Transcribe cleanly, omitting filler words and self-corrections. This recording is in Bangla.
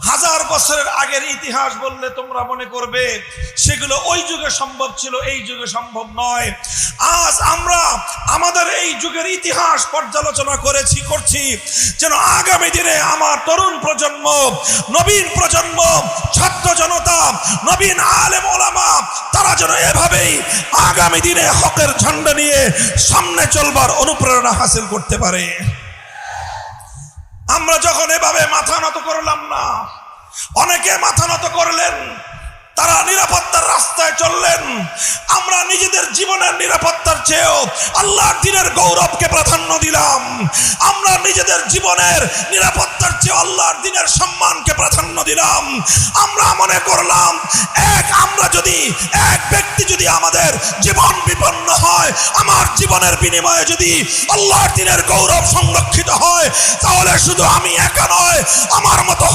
হাজার বছরের আগের ইতিহাস বললে তোমরা মনে করবে সেগুলো ওই যুগে সম্ভব ছিল, এই যুগে সম্ভব নয়। আজ আমরা আমাদের এই যুগের ইতিহাস পর্যালোচনা করছি যেন আগামী দিনে আমার তরুণ প্রজন্ম, নবীন প্রজন্ম, ছাত্র জনতা, নবীন আলেম ওলামা তারা যেন এভাবেই আগামী দিনে হকের ঝান্ডা নিয়ে সামনে চলবার অনুপ্রেরণা হাসিল করতে পারে। আমরা যখন এভাবে মাথা নত করলাম না, অনেকে মাথা নত করলেন, তারা নিরাপত্তার রাস্তায় চললেন। আমরা নিজেদের জীবনের নিরাপত্তার চেয়েও আল্লাহর দ্বীনের গৌরবকে প্রাধান্য দিলাম। আমরা নিজেদের জীবনের নিরাপত্তার চেয়ে আল্লাহর দ্বীনের সম্মানকে প্রাধান্য দিলাম। আমরা মনে করলাম এক ব্যক্তি যদি আমাদের জীবন বিপন্ন হয়, আমার জীবনের বিনিময়ে যদি আল্লাহর দ্বীনের গৌরব সংরক্ষিত হয়, তাহলে শুধু আমি একা নয়, আমার মতো